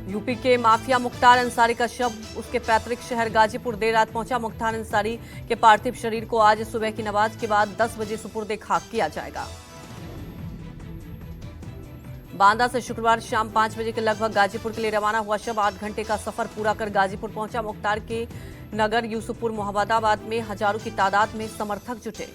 UP के mafia Mukhtar Ansari का शव उसके पैतृक शहर गाजीपुर देर रात पहुंचा। मुख्तार अंसारी के पार्थिव शरीर को आज सुबह की नमाज के बाद 10 बजे सुपुर्द खाक किया जाएगा। बांदा से शुक्रवार शाम 5 बजे के लगभग गाजीपुर के लिए रवाना हुआ शव 8 घंटे का सफर पूरा कर गाजीपुर पहुंचा। मुख्तार के नगर यूसुफपुर मोहम्मदाबाद में हजारों की तादाद में समर्थक जुटे।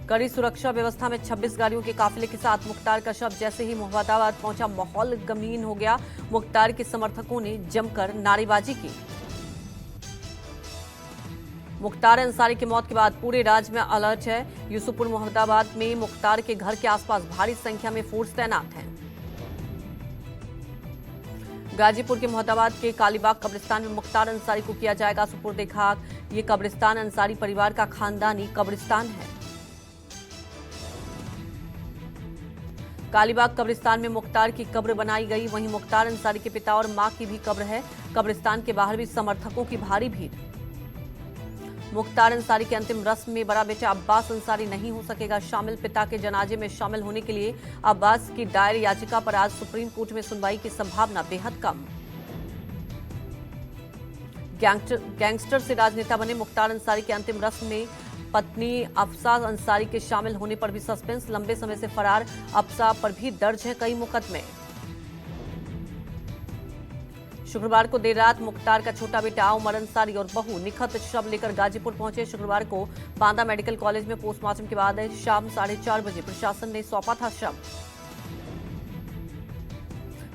कड़ी सुरक्षा व्यवस्था में 26 गाड़ियों के काफिले के साथ मुख्तार का शव जैसे ही मोहम्मदाबाद पहुंचा, माहौल गमगीन हो गया। मुख्तार के समर्थकों ने जमकर नारेबाजी की। मुख्तार अंसारी की मौत के बाद पूरे राज्य में अलर्ट है। यूसुफपुर मोहम्मदाबाद में मुख्तार के घर के आसपास भारी संख्या में फोर्स तैनात है। गाजीपुर के मोहम्मदाबाद के कालीबाग कब्रिस्तान में मुख्तार अंसारी को किया जाएगा सुपुर्द खाक। ये कब्रिस्तान अंसारी परिवार का खानदानी कब्रिस्तान है। कालीबाग कब्रिस्तान में मुख्तार की कब्र बनाई गई। वहीं मुख्तार अंसारी के पिता और मां की भी कब्र है। कब्रिस्तान के बाहर भी समर्थकों की भारी भीड़। मुख्तार अंसारी के अंतिम रस्म में बड़ा बेटा अब्बास अंसारी नहीं हो सकेगा शामिल। पिता के जनाजे में शामिल होने के लिए अब्बास की दायर याचिका पर आज सुप्रीम कोर्ट में सुनवाई की संभावना बेहद कम। गैंगस्टर से राजनेता बने मुख्तार अंसारी के अंतिम रस्म में पत्नी अफसा अंसारी के शामिल होने पर भी सस्पेंस। लंबे समय से फरार अफसा पर भी दर्ज है कई मुकदमे। शुक्रवार को देर रात मुख्तार का छोटा बेटा उमर अंसारी और बहू निखत शव लेकर गाजीपुर पहुंचे। शुक्रवार को बांदा मेडिकल कॉलेज में पोस्टमार्टम के बाद शाम 4:30 बजे प्रशासन ने सौंपा था शव।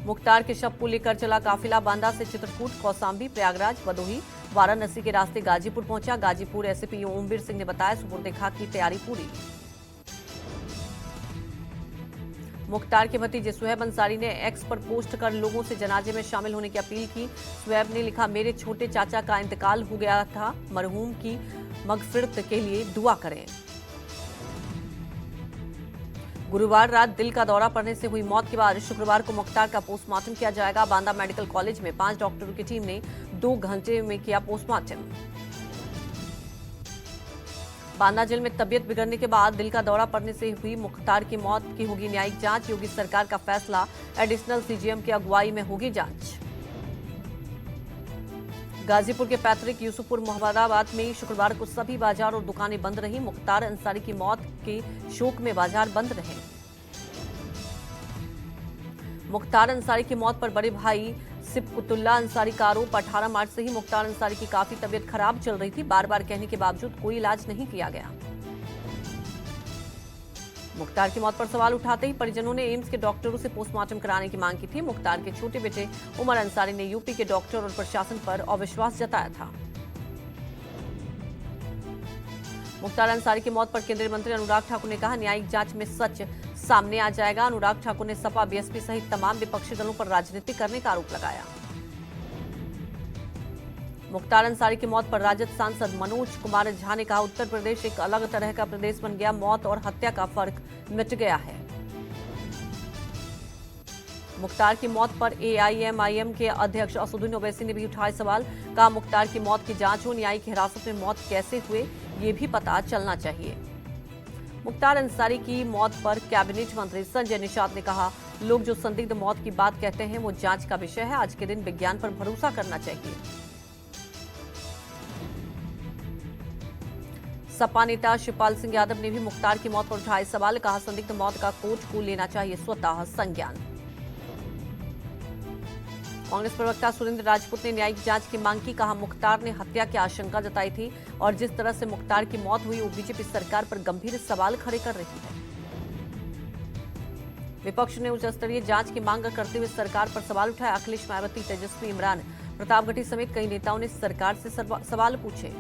मुख्तार के शव को लेकर चला काफिला बांदा से चित्रकूट, कौसाम्बी, प्रयागराज, भदोही, वाराणसी के रास्ते गाजीपुर पहुंचा। गाजीपुर एसपी ओमवीर सिंह ने बताया सुपुर्द खाक की तैयारी पूरी। मुख्तार के भतीजे सुहेब अंसारी ने एक्स पर पोस्ट कर लोगों से जनाजे में शामिल होने की अपील की। सुहेब ने लिखा, मेरे छोटे चाचा का इंतकाल हो गया था, मरहूम की मगफिरत के लिए दुआ करें। गुरुवार रात दिल का दौरा पड़ने से हुई मौत के बाद शुक्रवार को मुख्तार का पोस्टमार्टम किया जाएगा। बांदा मेडिकल कॉलेज में 5 डॉक्टरों की टीम ने 2 घंटे में किया पोस्टमार्टम। बांदा जेल में तबीयत बिगड़ने के बाद दिल का दौरा पड़ने से हुई मुख्तार की मौत की होगी न्यायिक जांच। योगी सरकार का फैसला, एडिशनल सीजीएम की अगुवाई में होगी जांच। गाजीपुर के पैतृक यूसुफपुर मोहम्मदाबाद में शुक्रवार को सभी बाजार और दुकानें बंद रही। मुख्तार अंसारी की मौत के शोक में बाजार बंद रहे। मुख्तार अंसारी की मौत पर बड़े भाई सिबकुतुल्ला अंसारी का आरोप, 18 मार्च से ही मुख्तार अंसारी की काफी तबीयत खराब चल रही थी। बार बार कहने के बावजूद कोई इलाज नहीं किया गया। मुख्तार की मौत पर सवाल उठाते ही परिजनों ने एम्स के डॉक्टरों से पोस्टमार्टम कराने की मांग की थी। मुख्तार के छोटे बेटे उमर अंसारी ने यूपी के डॉक्टर और प्रशासन पर अविश्वास जताया था। मुख्तार अंसारी की मौत पर केंद्रीय मंत्री अनुराग ठाकुर ने कहा, न्यायिक जांच में सच सामने आ जाएगा। अनुराग ठाकुर ने सपा, बीएसपी सहित तमाम विपक्षी दलों पर राजनीति करने का आरोप लगाया। मुख्तार अंसारी की मौत पर राजद सांसद मनोज कुमार झा ने कहा, उत्तर प्रदेश एक अलग तरह का प्रदेश बन गया, मौत और हत्या का फर्क मिट गया है। मुख्तार की मौत पर एआईएमआईएम के अध्यक्ष असदुद्दीन ओवैसी ने भी उठाए सवाल। कहा, मुख्तार की मौत की जांच हो, न्यायिक हिरासत में मौत कैसे हुए ये भी पता चलना चाहिए। मुख्तार अंसारी की मौत पर कैबिनेट मंत्री संजय निषाद ने कहा, लोग जो संदिग्ध मौत की बात कहते हैं वो जांच का विषय है। आज के दिन विज्ञान पर भरोसा करना चाहिए। सपा नेता शिवपाल सिंह यादव ने भी मुख्तार की मौत पर उठाए सवाल। कहा, संदिग्ध मौत का कोर्ट को लेना चाहिए स्वतः संज्ञान। कांग्रेस प्रवक्ता सुरेंद्र राजपूत ने न्यायिक जांच की मांग की। कहा, मुख्तार ने हत्या की आशंका जताई थी और जिस तरह से मुख्तार की मौत हुई वो बीजेपी सरकार पर गंभीर सवाल खड़े कर रही है। विपक्ष ने उच्च स्तरीय जांच की मांग करते हुए सरकार पर सवाल उठाया। अखिलेश, मायावती, तेजस्वी, इमरान, प्रतापगढ़ी समेत कई नेताओं ने सरकार से सवाल पूछे।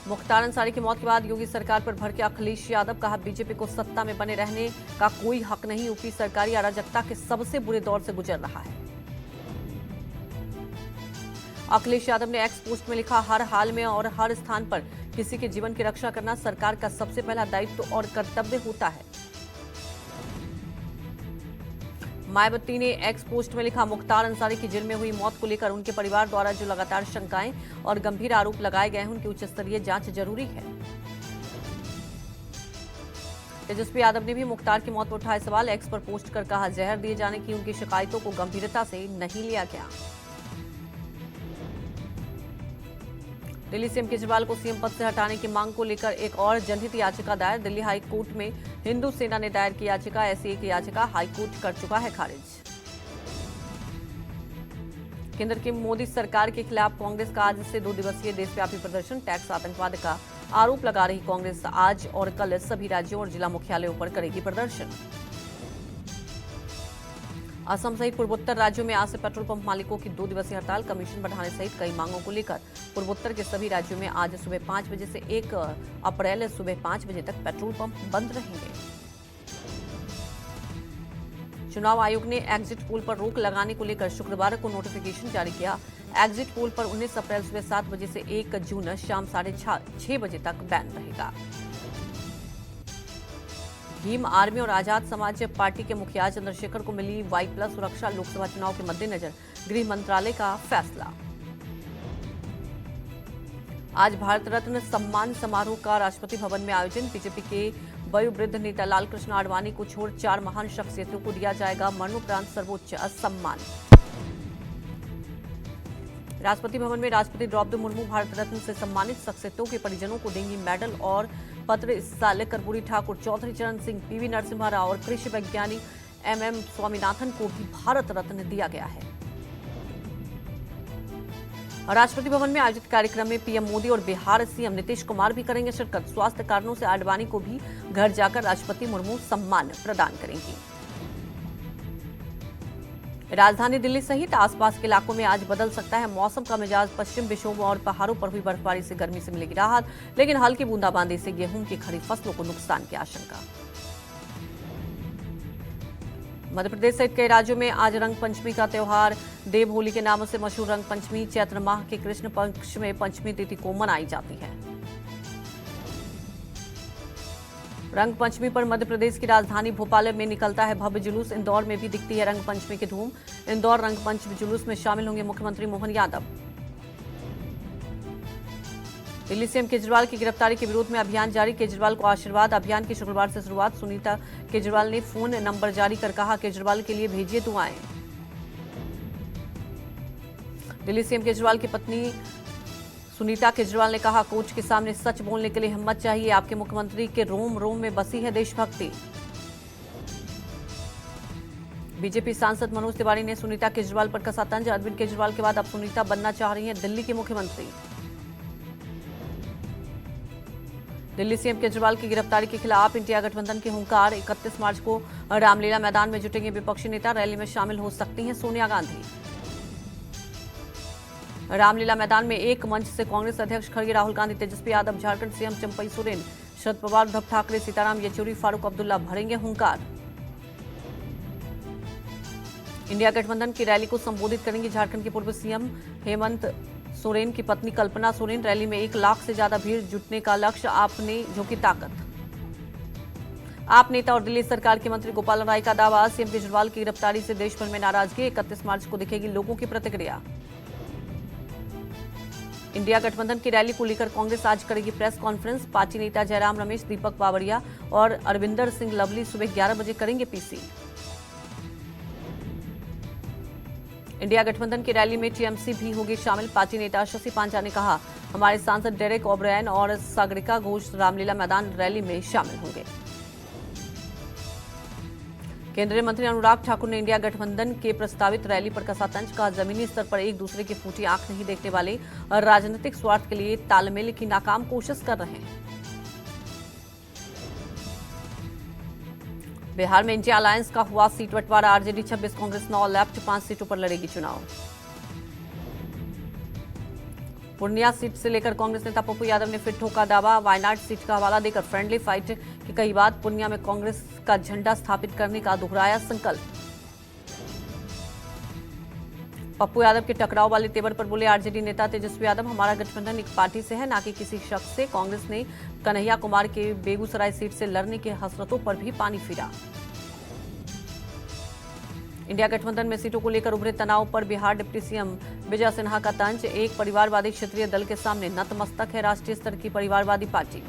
मुख्तार अंसारी की मौत के बाद योगी सरकार पर भड़के अखिलेश यादव। कहा, बीजेपी को सत्ता में बने रहने का कोई हक नहीं। यूपी सरकारी अराजकता के सबसे बुरे दौर से गुजर रहा है। अखिलेश यादव ने एक्स पोस्ट में लिखा, हर हाल में और हर स्थान पर किसी के जीवन की रक्षा करना सरकार का सबसे पहला दायित्व और कर्तव्य होता है। मायावती ने एक्स पोस्ट में लिखा, मुख्तार अंसारी की जेल में हुई मौत को लेकर उनके परिवार द्वारा जो लगातार शंकाएं और गंभीर आरोप लगाए गए हैं उनकी उच्च स्तरीय जांच जरूरी है। तेजस्वी यादव ने भी मुख्तार की मौत पर उठाए सवाल। एक्स पर पोस्ट कर कहा, जहर दिए जाने की उनकी शिकायतों को गंभीरता से नहीं लिया गया। दिल्ली सीएम केजरीवाल को सीएम पद से हटाने की मांग को लेकर एक और जनहित याचिका दायर। दिल्ली हाई कोर्ट में हिंदू सेना ने दायर की याचिका। ऐसी एक याचिका हाईकोर्ट कर चुका है खारिज। केंद्र की मोदी सरकार के खिलाफ कांग्रेस का आज से 2 दिवसीय देशव्यापी प्रदर्शन। टैक्स आतंकवाद का आरोप लगा रही कांग्रेस आज और कल सभी राज्यों और जिला मुख्यालयों पर करेगी प्रदर्शन। असम सहित पूर्वोत्तर राज्यों में आज से पेट्रोल पंप मालिकों की 2 दिवसीय हड़ताल। कमीशन बढ़ाने सहित कई मांगों को लेकर पूर्वोत्तर के सभी राज्यों में आज सुबह 5 बजे से 1 अप्रैल सुबह 5 बजे तक पेट्रोल पंप बंद रहेंगे। चुनाव आयोग ने एग्जिट पोल पर रोक लगाने को लेकर शुक्रवार को नोटिफिकेशन जारी किया। एग्जिट पोल पर 19 अप्रैल सुबह 7 बजे से 1 जून शाम 6:30 बजे तक बैन रहेगा। भीम आर्मी और आजाद समाज पार्टी के मुखिया चंद्रशेखर को मिली Y+ सुरक्षा। लोकसभा चुनाव के मद्देनजर गृह मंत्रालय का फैसला। आज भारत रत्न सम्मान समारोह का राष्ट्रपति भवन में आयोजन। बीजेपी के वयोवृद्ध नेता लालकृष्ण आडवाणी को छोड़ 4 महान शख्सियतों को दिया जाएगा मरणोपरांत सर्वोच्च सम्मान। राष्ट्रपति भवन में राष्ट्रपति द्रौपदी मुर्मू भारत रत्न से सम्मानित शख्सियतों के परिजनों को देंगी मेडल और पत्र। इस साल कर्पूरी ठाकुर, चौधरी चरण सिंह, PV नरसिम्हा राव और कृषि वैज्ञानिक MM स्वामीनाथन को भी भारत रत्न दिया गया है। राष्ट्रपति भवन में आयोजित कार्यक्रम में पीएम मोदी और बिहार सीएम नीतीश कुमार भी करेंगे शिरकत। स्वास्थ्य कारणों से आडवाणी को भी घर जाकर राष्ट्रपति मुर्मू सम्मान प्रदान करेंगी। राजधानी दिल्ली सहित आसपास के इलाकों में आज बदल सकता है मौसम का मिजाज। पश्चिम विक्षोभ और पहाड़ों पर हुई बर्फबारी से गर्मी से मिलेगी राहत, लेकिन हल्की बूंदाबांदी से गेहूं की खड़ी फसलों को नुकसान की आशंका। मध्य प्रदेश सहित कई राज्यों में आज रंग पंचमी का त्योहार। देव होली के नाम से मशहूर रंग पंचमी चैत्र माह के कृष्ण पक्ष में पंचमी तिथि को मनाई जाती है। रंग पंचमी पर मध्य प्रदेश की राजधानी भोपाल में निकलता है भव्य जुलूस। इंदौर में भी दिखती है रंग पंचमी की धूम। इंदौर रंग पंचमी जुलूस में शामिल होंगे मुख्यमंत्री मोहन यादव। दिल्ली सीएम केजरीवाल की गिरफ्तारी के विरोध में अभियान जारी। केजरीवाल को आशीर्वाद अभियान की शुक्रवार से शुरुआत। सुनीता केजरीवाल ने फोन नंबर जारी कर कहा, केजरीवाल के लिए भेजिए दुआएं। दिल्ली सीएम केजरीवाल की पत्नी सुनीता केजरीवाल ने कहा, कोच के सामने सच बोलने के लिए हिम्मत चाहिए। आपके मुख्यमंत्री के रोम रोम में बसी है देशभक्ति। बीजेपी सांसद मनोज तिवारी ने सुनीता केजरीवाल पर कसा तंज। अरविंद केजरीवाल के बाद अब सुनीता बनना चाह रही हैं दिल्ली की मुख्यमंत्री। दिल्ली सीएम केजरीवाल की गिरफ्तारी के खिलाफ इंडिया गठबंधन की हुंकार। 31 मार्च को रामलीला मैदान में जुटेंगे विपक्षी नेता। रैली में शामिल हो सकती हैं सोनिया गांधी। रामलीला मैदान में एक मंच से कांग्रेस अध्यक्ष खड़गे राहुल गांधी, तेजस्वी यादव, झारखंड सीएम चंपई सोरेन, शरद पवार, उद्धव ठाकरे, सीताराम येचुरी, फारूक अब्दुल्ला भरेंगे हुंकार। इंडिया गठबंधन की रैली को संबोधित करेंगी झारखंड के पूर्व सीएम हेमंत सोरेन की पत्नी कल्पना सोरेन। रैली में 1 लाख से ज्यादा भीड़ जुटने का लक्ष्य। आपने झोंकी ताकत। आप नेता और दिल्ली सरकार के मंत्री गोपाल राय का दावा, सीएम केजरीवाल की गिरफ्तारी से देश भर में नाराजगी। 31 मार्च को दिखेगी लोगों की प्रतिक्रिया। इंडिया गठबंधन की रैली को लेकर कांग्रेस आज करेगी प्रेस कॉन्फ्रेंस। पार्टी नेता जयराम रमेश, दीपक बावरिया और अरविंदर सिंह लवली सुबह 11 बजे करेंगे पीसी। इंडिया गठबंधन की रैली में टीएमसी भी होगी शामिल। पार्टी नेता शशि पांचा ने कहा, हमारे सांसद डेरेक ओब्रायन और सागरिका घोष रामलीला मैदान रैली में शामिल होंगे। केंद्रीय मंत्री अनुराग ठाकुर ने इंडिया गठबंधन के प्रस्तावित रैली पर कसा तंज। कहा, जमीनी स्तर पर एक दूसरे की फूटी आंख नहीं देखने वाले और राजनीतिक स्वार्थ के लिए तालमेल की नाकाम कोशिश कर रहे हैं। बिहार में इंडिया अलायंस का हुआ सीट बंटवारा। आरजेडी 26, कांग्रेस 9, लेफ्ट 5 सीटों पर लड़ेगी चुनाव। पूर्णिया सीट से लेकर कांग्रेस नेता पप्पू यादव ने फिर ठोका दावा। वायनाड सीट का हवाला देकर फ्रेंडली फाइट की कही बात। पूर्णिया में कांग्रेस का झंडा स्थापित करने का दोहराया संकल्प। पप्पू यादव के टकराव वाले तेवर पर बोले आरजेडी नेता तेजस्वी यादव, हमारा गठबंधन एक पार्टी से है, ना कि किसी शख्स से। कांग्रेस ने कन्हैया कुमार के बेगूसराय सीट से लड़ने की हसरतों पर भी पानी फिरा। इंडिया गठबंधन में सीटों को लेकर उभरे तनाव पर बिहार डिप्टी सीएम विजय सिन्हा का तंज। एक परिवारवादी क्षेत्रीय दल के सामने नतमस्तक है राष्ट्रीय स्तर की परिवारवादी पार्टी।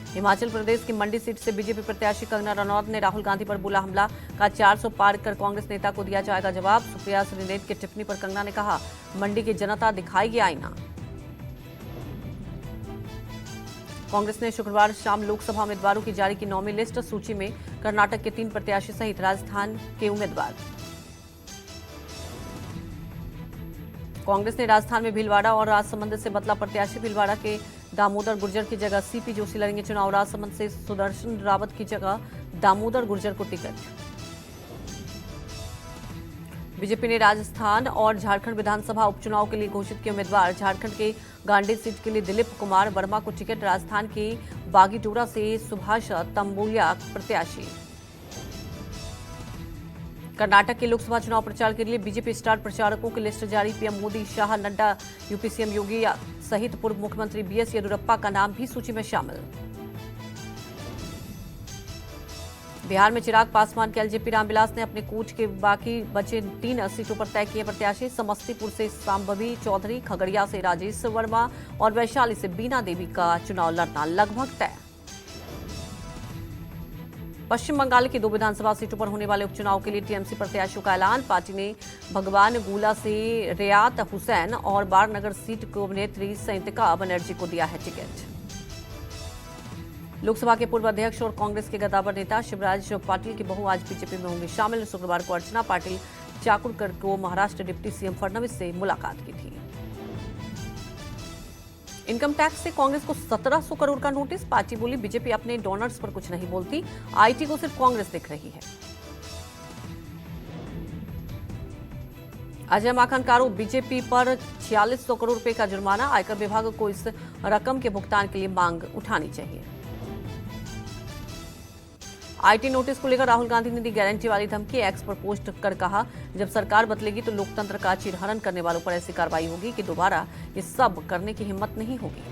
हिमाचल प्रदेश की मंडी सीट से बीजेपी प्रत्याशी कंगना रनौत ने राहुल गांधी पर बोला हमला, कहा 400 पार कर कांग्रेस नेता को दिया जाएगा जवाब। सुप्रिया श्रीनेत की टिप्पणी पर कंगना ने कहा, मंडी की जनता दिखाएगी आईना। कांग्रेस ने शुक्रवार शाम लोकसभा उम्मीदवारों की जारी की 9वीं लिस्ट। सूची में कर्नाटक के 3 प्रत्याशी सहित राजस्थान के उम्मीदवार। कांग्रेस ने राजस्थान में भीलवाड़ा और राजसमंद से बतला प्रत्याशी। भीलवाड़ा के दामोदर गुर्जर की जगह सीपी जोशी लड़ेंगे चुनाव। राजसमंद से सुदर्शन रावत की जगह दामोदर गुर्जर को टिकट। बीजेपी ने राजस्थान और झारखंड विधानसभा उपचुनाव के लिए घोषित किए उम्मीदवार। झारखंड के गांडी सीट के लिए दिलीप कुमार वर्मा को टिकट। राजस्थान के बागीडोरा से सुभाष तंबोलिया प्रत्याशी। कर्नाटक के लोकसभा चुनाव प्रचार के लिए बीजेपी स्टार प्रचारकों की लिस्ट जारी। PM Modi, Shah, Nadda, UP CM Yogi सहित पूर्व मुख्यमंत्री बीएस येदियुरप्पा का नाम भी सूची में शामिल। बिहार में चिराग पासवान के एलजेपी रामविलास ने अपने कूच के बाकी बचे 3 सीटों पर तय किए प्रत्याशी। समस्तीपुर से सांबवी चौधरी, खगड़िया से राजेश वर्मा और वैशाली से बीना देवी का चुनाव लड़ना लगभग तय। पश्चिम बंगाल की 2 विधानसभा सीटों पर होने वाले उपचुनाव के लिए टीएमसी प्रत्याशियों का ऐलान। पार्टी ने भगवान गोला से रियात हुसैन और बारनगर सीट को अभिनेत्री संयिका बनर्जी को दिया है टिकट। लोकसभा के पूर्व अध्यक्ष और कांग्रेस के गद्दावर नेता शिवराज पाटिल की बहू आज बीजेपी में होंगी शामिल। शुक्रवार को अर्चना पाटिल चाकुरकर को महाराष्ट्र डिप्टी सीएम फडणवीस से मुलाकात की थी। इनकम टैक्स से कांग्रेस को 1700 करोड़ का नोटिस। पार्टी बोली, बीजेपी अपने डोनर्स पर कुछ नहीं बोलती, आईटी को सिर्फ कांग्रेस दिख रही है। अजय माखन का आरोप, बीजेपी पर 4600 करोड़ रुपए का जुर्माना। आयकर विभाग को इस रकम के भुगतान के लिए मांग उठानी चाहिए। आईटी नोटिस को लेकर राहुल गांधी ने दी गारंटी वाली धमकी। एक्स पर पोस्ट कर कहा, जब सरकार बदलेगी तो लोकतंत्र का चीरहरण करने वालों पर ऐसी कार्रवाई होगी कि दोबारा ये सब करने की हिम्मत नहीं होगी।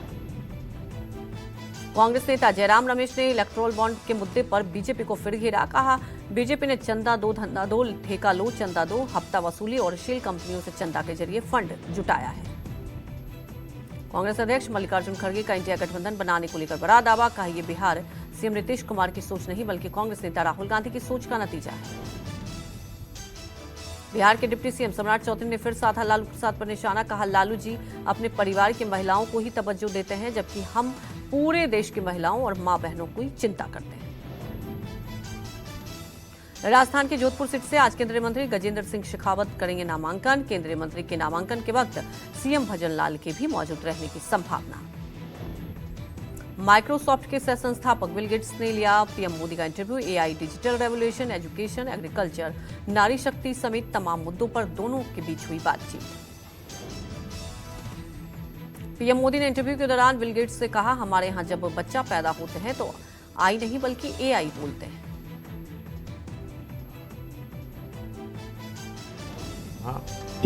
कांग्रेस नेता जयराम रमेश ने इलेक्टोरल बॉन्ड के मुद्दे पर बीजेपी को फिर घेरा। कहा, बीजेपी ने चंदा दो, धंधा दो, ठेका लो, चंदा दो, हफ्ता वसूली और शेल कंपनियों से चंदा के जरिए फंड जुटाया है। कांग्रेस अध्यक्ष मल्लिकार्जुन खड़गे का इंडिया गठबंधन बनाने को लेकर बड़ा दावा। कहा, यह बिहार सीएम नीतीश कुमार की सोच नहीं बल्कि कांग्रेस नेता राहुल गांधी की सोच का नतीजा है। बिहार के डिप्टी सीएम सम्राट चौधरी ने फिर साधा लालू प्रसाद पर निशाना। कहा, लालू जी अपने परिवार की महिलाओं को ही तवज्जो देते हैं, जबकि हम पूरे देश की महिलाओं और मां बहनों की चिंता करते हैं। राजस्थान के जोधपुर सीट से आज केंद्रीय मंत्री गजेंद्र सिंह शेखावत करेंगे नामांकन। केंद्रीय मंत्री के नामांकन के वक्त सीएम भजन लाल के भी मौजूद रहने की संभावना। माइक्रोसॉफ्ट के सह संस्थापक बिल गेट्स ने लिया पीएम मोदी का interview. AI, digital revolution, education, agriculture, नारी शक्ति समेत तमाम मुद्दों पर दोनों के बीच हुई बातचीत। पीएम मोदी ने इंटरव्यू के दौरान बिल गेट्स से कहा, हमारे यहां जब बच्चा पैदा होते हैं तो आई नहीं बल्कि एआई बोलते हैं।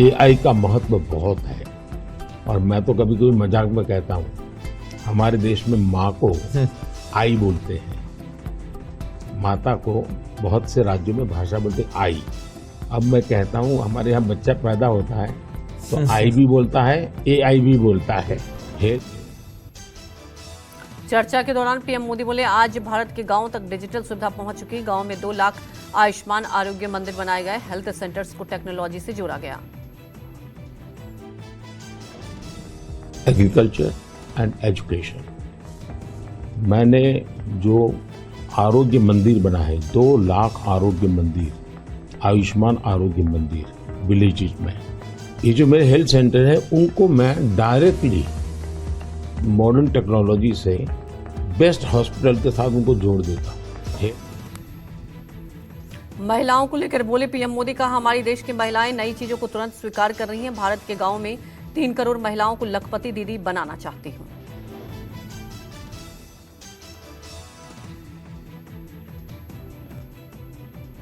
एआई का महत्व बहुत है और मैं तो कभी कभी मजाक में कहता हूं, हमारे देश में माँ को आई बोलते हैं, माता को बहुत से राज्यों में भाषा बोलते हैं आई। अब मैं कहता हूं, हमारे यहाँ बच्चा पैदा होता है तो आई भी बोलता है, एआई भी बोलता है। चर्चा के दौरान पीएम मोदी बोले, आज भारत के गांवों तक डिजिटल सुविधा पहुंच चुकी। गांव में 2 लाख आयुष्मान आरोग्य मंदिर बनाए गए। हेल्थ सेंटर्स को टेक्नोलॉजी से जोड़ा गया। एग्रीकल्चर एंड एजुकेशन, मैंने जो आरोग्य मंदिर बना है, 2 लाख आरोग्य मंदिर, आयुष्मान आरोग्य मंदिर विलेजेस में, ये जो मेरे हेल्थ सेंटर है उनको मैं डायरेक्टली मॉडर्न टेक्नोलॉजी से बेस्ट हॉस्पिटल के साथ उनको जोड़ देता है। महिलाओं को लेकर बोले पीएम मोदी, का हमारी देश की महिलाएं नई चीजों को तुरंत स्वीकार कर रही हैं। भारत के गांव में 3 करोड़ महिलाओं को लखपति दीदी बनाना चाहती हूं।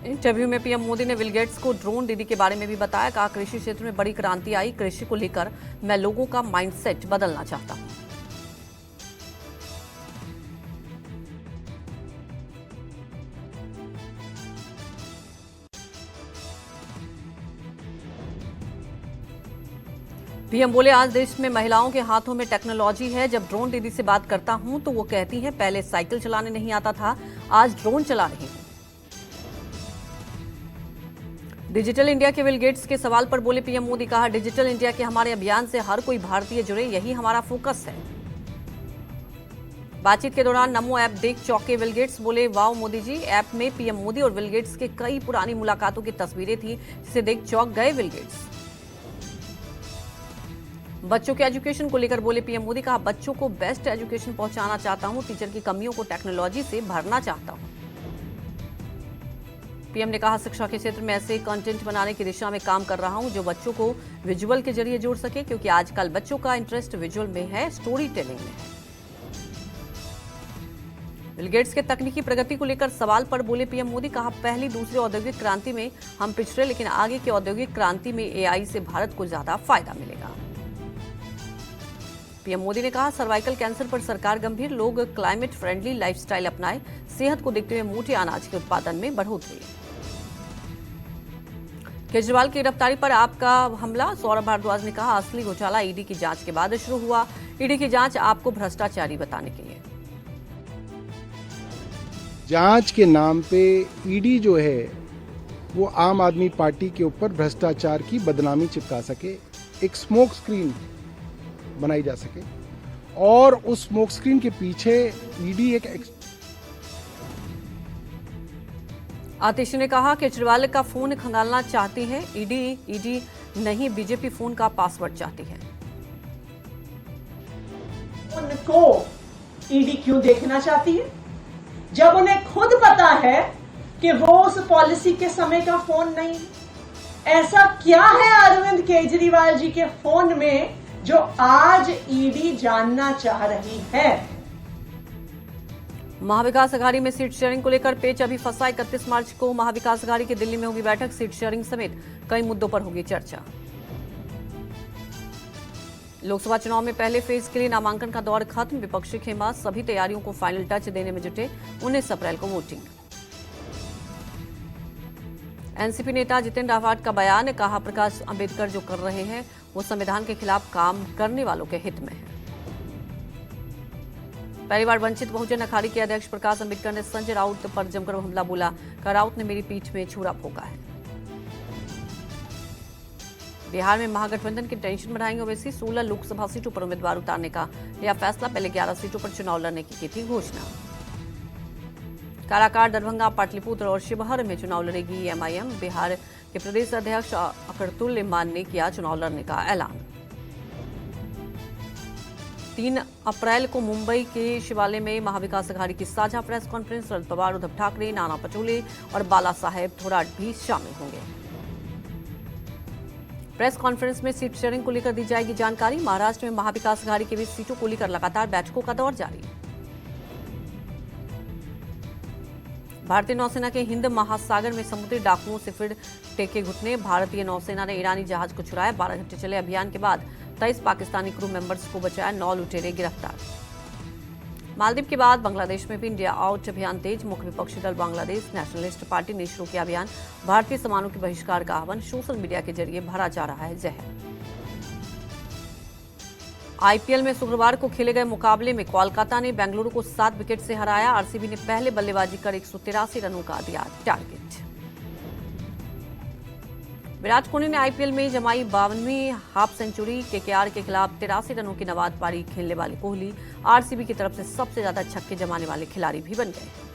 इंटरव्यू में पीएम मोदी ने बिल गेट्स को ड्रोन दीदी के बारे में भी बताया। कहा, कृषि क्षेत्र में बड़ी क्रांति आई। कृषि को लेकर मैं लोगों का माइंडसेट बदलना चाहता हूं। पीएम बोले, आज देश में महिलाओं के हाथों में टेक्नोलॉजी है। जब ड्रोन दीदी से बात करता हूं तो वो कहती हैं, पहले साइकिल चलाने नहीं आता था, आज ड्रोन चला रही हूं। डिजिटल इंडिया के बिल गेट्स के सवाल पर बोले पीएम मोदी, कहा, डिजिटल इंडिया के हमारे अभियान से हर कोई भारतीय जुड़े, यही हमारा फोकस है। बातचीत के दौरान नमो ऐप देख चौंके बिल गेट्स, बोले, वाओ मोदी जी, ऐप में पीएम मोदी और बिल गेट्स के कई पुरानी मुलाकातों की तस्वीरें थी, जिसे देख चौंक गए बिल गेट्स। बच्चों के एजुकेशन को लेकर बोले पीएम मोदी, कहा, बच्चों को बेस्ट एजुकेशन पहुंचाना चाहता हूं, टीचर की कमियों को टेक्नोलॉजी से भरना चाहता हूं। पीएम ने कहा, शिक्षा के क्षेत्र में ऐसे कंटेंट बनाने की दिशा में काम कर रहा हूं जो बच्चों को विजुअल के जरिए जोड़ सके, क्योंकि आजकल बच्चों का इंटरेस्ट विजुअल में है, स्टोरी टेलिंग में है। बिल गेट्स के तकनीकी प्रगति को लेकर सवाल पर बोले पीएम मोदी, कहा, पहली दूसरी औद्योगिक क्रांति में हम पिछड़े, लेकिन आगे की औद्योगिक क्रांति में एआई से भारत को ज्यादा फायदा मिलेगा। पीएम मोदी ने कहा, सर्वाइकल कैंसर पर सरकार गंभीर, लोग क्लाइमेट फ्रेंडली लाइफस्टाइल अपनाएं, सेहत को देखते हुए मोटे अनाज के उत्पादन में बढ़ोतरी। केजरीवाल की गिरफ्तारी पर आपका हमला, सौरभ भारद्वाज ने कहा, असली घोटाला ईडी की जांच के बाद शुरू हुआ, ईडी की जांच आपको भ्रष्टाचारी बताने के लिए। जांच के नाम पे ईडी जो है वो आम आदमी पार्टी के ऊपर भ्रष्टाचार की बदनामी चिपका सके, एक स्मोक स्क्रीन बनाई जा सके, और उस स्मोक स्क्रीन के पीछे ईडी एक आतिशी ने कहा, केजरीवाल का फोन खंगालना चाहती है ईडी नहीं, बीजेपी फोन का पासवर्ड चाहती है। उनको ईडी क्यों देखना चाहती है, जब उन्हें खुद पता है कि वो उस पॉलिसी के समय का फोन नहीं है। ऐसा क्या है अरविंद केजरीवाल जी के फोन में जो आज ईडी जानना चाह रही है। महाविकास अघाड़ी में सीट शेयरिंग को लेकर पेच अभी फंसा। 31 मार्च को महाविकास अघाड़ी की दिल्ली में होगी बैठक, सीट शेयरिंग समेत कई मुद्दों पर होगी चर्चा। लोकसभा चुनाव में पहले फेज के लिए नामांकन का दौर खत्म, विपक्षी खेमा सभी तैयारियों को फाइनल टच देने में जुटे। 19 अप्रैल को वोटिंग। एनसीपी नेता जितेंद्र आव्हाड का बयान, कहा, प्रकाश अंबेडकर जो कर रहे हैं वो संविधान के खिलाफ काम करने वालों के हित में है। पहली बार वंचित बहुजन अखाड़ी के अध्यक्ष प्रकाश अंबेडकर ने संजय राउत पर जमकर हमला बोला, कहा, राउत ने मेरी पीठ में छुरा फोका है। बिहार में महागठबंधन की टेंशन बढ़ाएंगे ओवैसी, 16 लोकसभा सीटों पर उम्मीदवार उतारने का लिया फैसला, पहले 11 सीटों पर चुनाव लड़ने की थी घोषणा। काराकाट, दरभंगा, पाटलिपुत्र और शिवहर में चुनाव लड़ेगी एमआईएम, बिहार के प्रदेश अध्यक्ष अकरतुल इमान ने किया चुनाव लड़ने का ऐलान। 3 अप्रैल को मुंबई के शिवालय में महाविकास अघाड़ी की साझा प्रेस कॉन्फ्रेंस, शरद पवार, उद्धव ठाकरे, नाना पटोले और बाला साहेब थोराट भी शामिल होंगे। प्रेस कॉन्फ्रेंस में सीट शेयरिंग को लेकर दी जाएगी जानकारी। महाराष्ट्र में महाविकास अघाड़ी के बीच सीटों को लेकर लगातार बैठकों का दौर जारी। भारतीय नौसेना के हिंद महासागर में समुद्री डाकुओं से फिर टेके घुटने, भारतीय नौसेना ने ईरानी जहाज को चुराया। 12 घंटे चले अभियान के बाद 23 पाकिस्तानी क्रू मेंबर्स को बचाया, 9 लुटेरे गिरफ्तार। मालदीव के बाद बांग्लादेश में भी इंडिया आउट अभियान तेज, मुख्य विपक्षी दल बांग्लादेश नेशनलिस्ट पार्टी ने शुरू किया अभियान, भारतीय सामानों के बहिष्कार का आह्वान, सोशल मीडिया के जरिए भरा जा रहा है जहर। आईपीएल में शुक्रवार को खेले गए मुकाबले में कोलकाता ने बेंगलुरु को 7 विकेट से हराया। आरसीबी ने पहले बल्लेबाजी कर 183 रनों का दिया टारगेट। विराट कोहली ने आईपीएल में जमाई 52वीं हाफ सेंचुरी, केकेआर के खिलाफ 83 रनों की नवाद पारी खेलने वाले कोहली आरसीबी की तरफ से सबसे ज्यादा छक्के जमाने वाले खिलाड़ी भी बन गए।